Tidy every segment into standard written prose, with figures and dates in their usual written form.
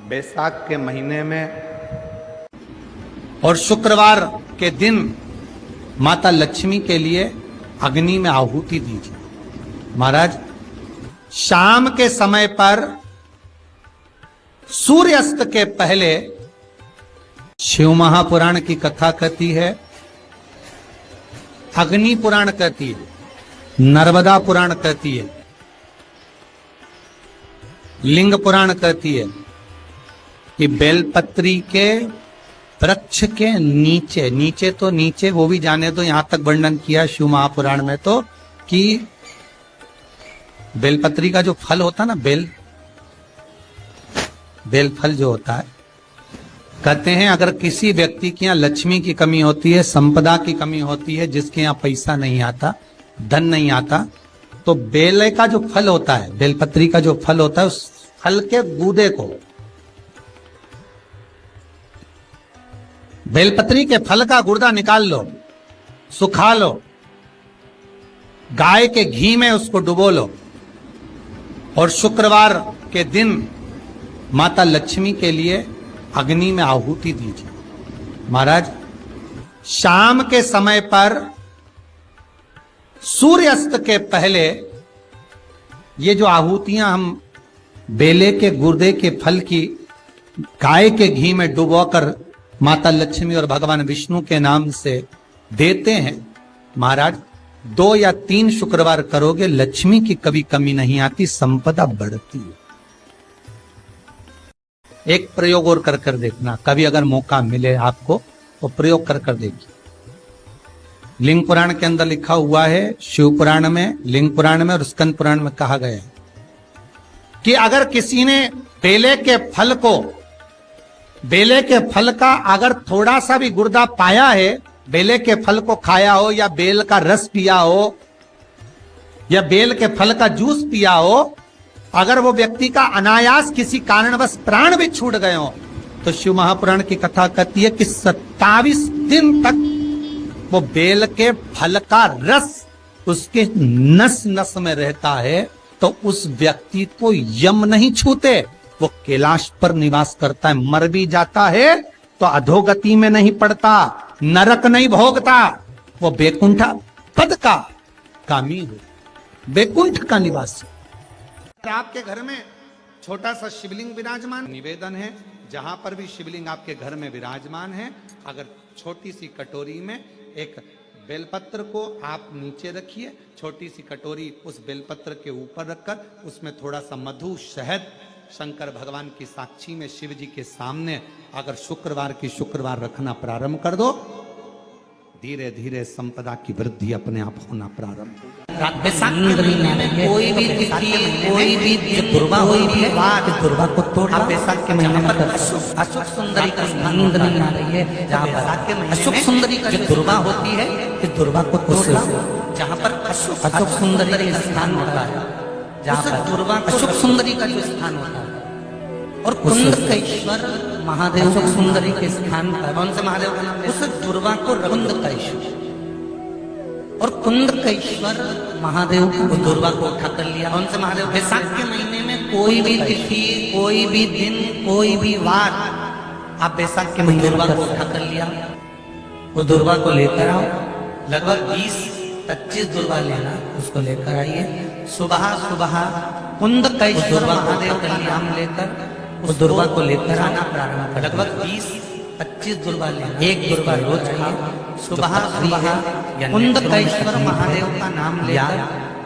बैसाख के महीने में और शुक्रवार के दिन माता लक्ष्मी के लिए अग्नि में आहुति दीजिए। महाराज, शाम के समय पर सूर्यास्त के पहले शिव महापुराण की कथा कहती है, अग्नि पुराण कहती है, नर्मदा पुराण कहती है, लिंग पुराण कहती है कि बेलपत्री के वृक्ष के नीचे, नीचे तो नीचे वो भी जाने दो, यहां तक वर्णन किया शिव महापुराण में तो कि बेलपत्री का जो फल होता है ना, बेल फल जो होता है, कहते हैं अगर किसी व्यक्ति के यहाँ लक्ष्मी की कमी होती है, संपदा की कमी होती है, जिसके यहाँ पैसा नहीं आता, धन नहीं आता, तो बेल का जो फल होता है, बेलपत्री का जो फल होता है, उस फल के गूदे को, बेलपत्री के फल का गुर्दा निकाल लो, सुखा लो, गाय के घी में उसको डुबो लो और शुक्रवार के दिन माता लक्ष्मी के लिए अग्नि में आहुति दीजिए। महाराज, शाम के समय पर सूर्यास्त के पहले ये जो आहुतियां हम बेले के गुर्दे के फल की गाय के घी में डुबोकर माता लक्ष्मी और भगवान विष्णु के नाम से देते हैं, महाराज 2 या 3 शुक्रवार करोगे, लक्ष्मी की कभी कमी नहीं आती, संपदा बढ़ती है। एक प्रयोग और कर देखना, कभी अगर मौका मिले आपको तो प्रयोग कर देखिए। लिंग पुराण के अंदर लिखा हुआ है, शिव पुराण में, लिंग पुराण में और स्कंद पुराण में कहा गया है कि अगर किसी ने बेले के फल का अगर थोड़ा सा भी गुर्दा पाया है, बेले के फल को खाया हो या बेल का रस पिया हो या बेल के फल का जूस पिया हो, अगर वो व्यक्ति का अनायास किसी कारणवश प्राण भी छूट गए हो, तो शिव महापुराण की कथा कहती है कि 27 दिन तक वो बेल के फल का रस उसके नस नस में रहता है, तो उस व्यक्ति को यम नहीं छूते, वो कैलाश पर निवास करता है। मर भी जाता है तो अधोगति में नहीं पड़ता, नरक नहीं भोगता, वो बैकुंठ पद का कामी हो, बैकुंठ का निवासी। आपके घर में छोटा सा शिवलिंग विराजमान, निवेदन है जहां पर भी शिवलिंग आपके घर में विराजमान है, अगर छोटी सी कटोरी में एक बेलपत्र को आप नीचे रखिए, छोटी सी कटोरी उस बेलपत्र के ऊपर रखकर उसमें थोड़ा सा मधु, शहद, शंकर भगवान की साक्षी में शिव जी के सामने अगर शुक्रवार रखना प्रारंभ कर दो, धीरे धीरे संपदा की वृद्धि अपने आप होना प्रारंभ हो। बैसाख के महीने में कोई भी तिथि, कोई भी दुर्गा होती है, दुर्गा को तोड़ बैसाख के महीने में अशोक सुंदरी का नींद नहीं आ रही है, जहाँ बैसाख के महीने अशोक सुंदरी का जो दुर्गा होती है, इस दुर्गा को तोड़, जहाँ पर अशोक सुंदरी का स्थान होता है, जहाँ पर दुर्गा अशोक सुंदरी का जो स्थान होता है, और कुंदकेश्वर महादेव सुंदरी के स्थान पर, कौन से महादेव का नाम है? उस दुर्गा को कुंदकेश्वर, और कुंदकेश्वर महादेव को दुर्गा को उठा कर लिया। कौन से महादेव? बैसाख के महीने में कोई भी तिथि, कोई भी दिन, कोई भी वार, आप बैसाख के महीने दुर्गा को उठा कर लिया, वो दुर्गा को लेकर आओ, लगभग 20-25 दुर्गा लेना, उसको लेकर आइए, सुबह कुंदकेश्वर महादेव का नाम लेकर उस दुर्गा को लेकर आना प्रारंभ कर, लगभग 20-25 दुर्गा लेना, एक दुर्गा रोज खाओ, सुबह कुंदकेश्वर महादेव का नाम लेकर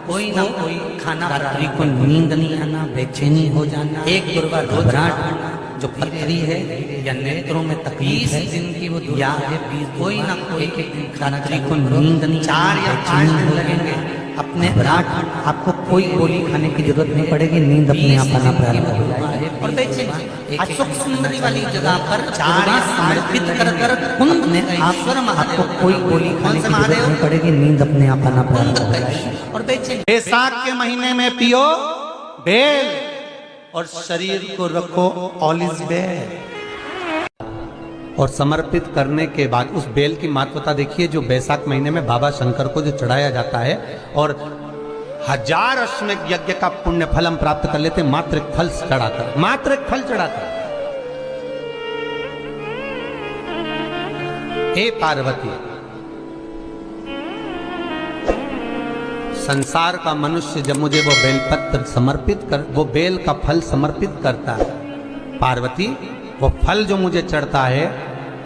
कोई ना कोई खाना, रात्रि को नींद नहीं आना, बेचैनी हो जाना, एक दुर्गा रोज खाना, जो पथरी है या नेत्रों में तकलीफ है, दिन की वो या है, कोई ना कोई रात्रि को नींद नहीं, 4 या 5 दिन लगेंगे, अपने विराट आपको कोई गोली खाने की जरूरत नहीं पड़ेगी, नींद अपने आप आना प्रारंभ हो जाएगी। और अशोक सुंदरी वाली जगह पर समर्पित कर कुंद में आपको कोई गोली खाने की जरूरत नहीं पड़ेगी, नींद अपने आप आना प्रारंभ हो जाएगी। और बैसाख के महीने में पियो बेल और शरीर को रखो ऑल इज वेल। और समर्पित करने के बाद उस बेल की महत्वता देखिए, जो बैसाख महीने में बाबा शंकर को जो चढ़ाया जाता है, और 1000 अश्वमेध यज्ञ का पुण्य फल हम प्राप्त कर लेते मात्र एक फल चढ़ाकर, मात्र एक फल चढ़ाकर। हे पार्वती, संसार का मनुष्य जब मुझे वो बेलपत्र समर्पित कर, वो बेल का फल समर्पित करता है, पार्वती वो फल जो मुझे चढ़ता है,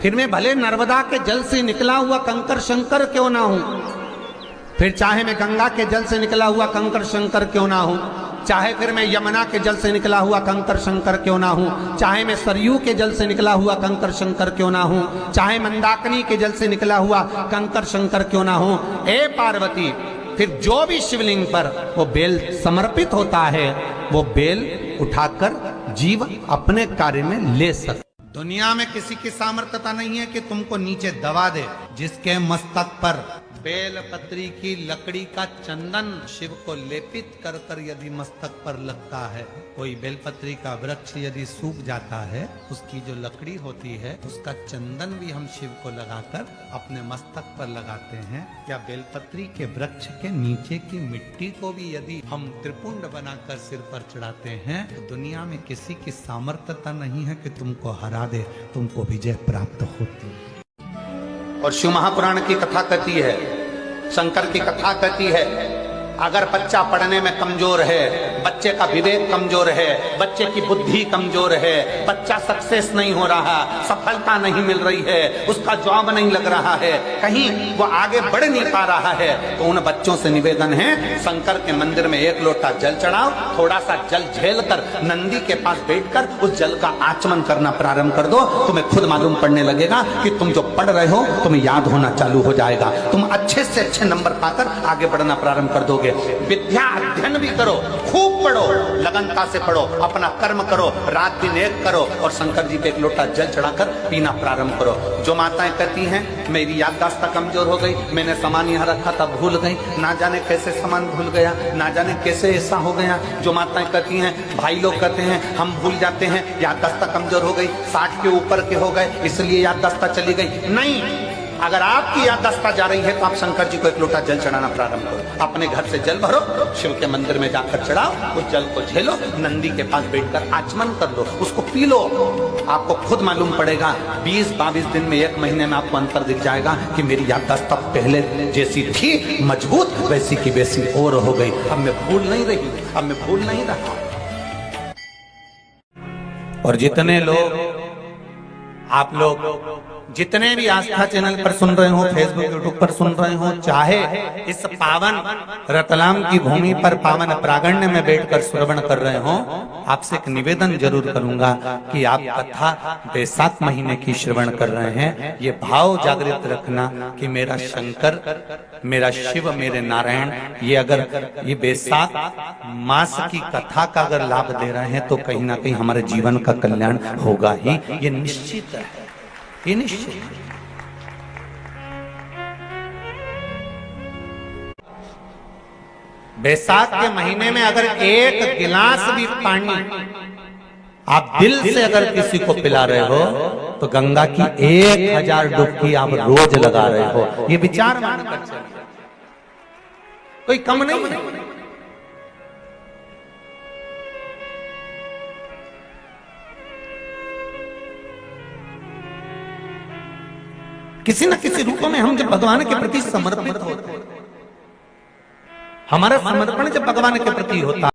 फिर मैं भले नर्मदा के जल से निकला हुआ कंकर शंकर क्यों ना हूं, फिर चाहे मैं गंगा के जल से निकला हुआ कंकर शंकर क्यों ना हूं, चाहे फिर मैं यमुना के जल से निकला हुआ कंकर शंकर क्यों ना हूं, चाहे मैं सरयू के जल से निकला हुआ कंकर शंकर क्यों ना हूं, चाहे मंदाकिनी के जल से निकला हुआ कंकर शंकर क्यों ना हूं, हे पार्वती फिर जो भी शिवलिंग पर वो बेल समर्पित होता है, वो बेल उठाकर जीव अपने कार्य में ले सकता। दुनिया में किसी की सामर्थ्यता नहीं है कि तुमको नीचे दबा दे। जिसके मस्तक पर बेल पत्री की लकड़ी का चंदन शिव को लेपित कर कर यदि मस्तक पर लगता है, कोई बेलपत्री का वृक्ष यदि सूख जाता है, उसकी जो लकड़ी होती है उसका चंदन भी हम शिव को लगाकर अपने मस्तक पर लगाते हैं, या बेलपत्री के वृक्ष के नीचे की मिट्टी को भी यदि हम त्रिपुंड बनाकर सिर पर चढ़ाते हैं, तो दुनिया में किसी की सामर्थ्यता नहीं है कि तुमको हरा दे, तुमको विजय प्राप्त होती है। और शिव महापुराण की कथा कहती है, शंकर की कथा कहती है, अगर बच्चा पढ़ने में कमजोर है, बच्चे का विवेक कमजोर है, बच्चे की बुद्धि कमजोर है, बच्चा सक्सेस नहीं हो रहा, सफलता नहीं मिल रही है, उसका जॉब नहीं लग रहा है, कहीं वो आगे बढ़ नहीं पा रहा है, तो उन बच्चों से निवेदन है, शंकर के मंदिर में एक लोटा जल चढ़ाओ, थोड़ा सा जल झेल कर नंदी के पास बैठकर उस जल का आचमन करना प्रारंभ कर दो, तुम्हें खुद मालूम पड़ने लगेगा कि तुम जो पढ़ रहे हो तुम्हें याद होना चालू हो जाएगा, तुम अच्छे से अच्छे नंबर पाकर आगे बढ़ना प्रारंभ कर दोगे। विद्या अध्ययन भी करो, खूब पढ़ो, लगनता से पढ़ो, अपना कर्म करो, रात दिन एक करो और शंकर जी पे एक लोटा जल चढ़ाकर पीना प्रारंभ करो। जो माताएं कहती हैं मेरी याददाश्त कमजोर हो गई, मैंने सामान यहाँ रखा था भूल गई, ना जाने कैसे सामान भूल गया, ना जाने कैसे ऐसा हो गया, जो माताएं कहती हैं, भाई लोग कहते हैं हम भूल जाते हैं, याददाश्त कमजोर हो गई, 60 के ऊपर के हो गए इसलिए याददाश्त चली गई, नहीं, अगर आपकी याददाश्त जा रही है तो आप शंकर जी को एक लोटा जल चढ़ाना प्रारंभ करो, अपने घर से जल भरो, शिव के मंदिर में जाकर चढ़ाओ, उस जल को झेलो, नंदी के पास बैठकर आचमन कर लो, उसको पी लो, आपको खुद मालूम पड़ेगा 20-22 दिन में, 1 महीने में आपको अंतर दिख जाएगा कि मेरी याददाश्त पहले जैसी थी मजबूत वैसी की वैसी और हो गई, अब मैं भूल नहीं रही, अब मैं भूल नहीं रहा। और जितने लोग आप लोग जितने भी आस्था चैनल पर सुन रहे हो, फेसबुक यूट्यूब पर सुन रहे हो, चाहे इस पावन रतलाम की भूमि पर पावन प्रांगण में बैठकर श्रवण कर रहे हो, आपसे एक निवेदन जरूर करूंगा कि आप कथा बैसाख महीने की श्रवण कर रहे हैं, ये भाव जागृत रखना कि मेरा शंकर, मेरा शिव, मेरे नारायण, ये अगर ये बैसाख मास की कथा का अगर लाभ दे रहे हैं तो कहीं ना कहीं हमारे जीवन का कल्याण होगा ही, ये निश्चित है, ये निश्चित। बैसाख के महीने में अगर एक गिलास भी पानी आप दिल से अगर किसी को पिला रहे हो तो गंगा की 1000 डुबकी आप रोज लगा रहे हो, ये विचार मानकर चलिए, कोई कम नहीं है। किसी न किसी रूप में हम जब भगवान के प्रति समर्पित होते हैं, हमारा समर्पण जब भगवान के प्रति होता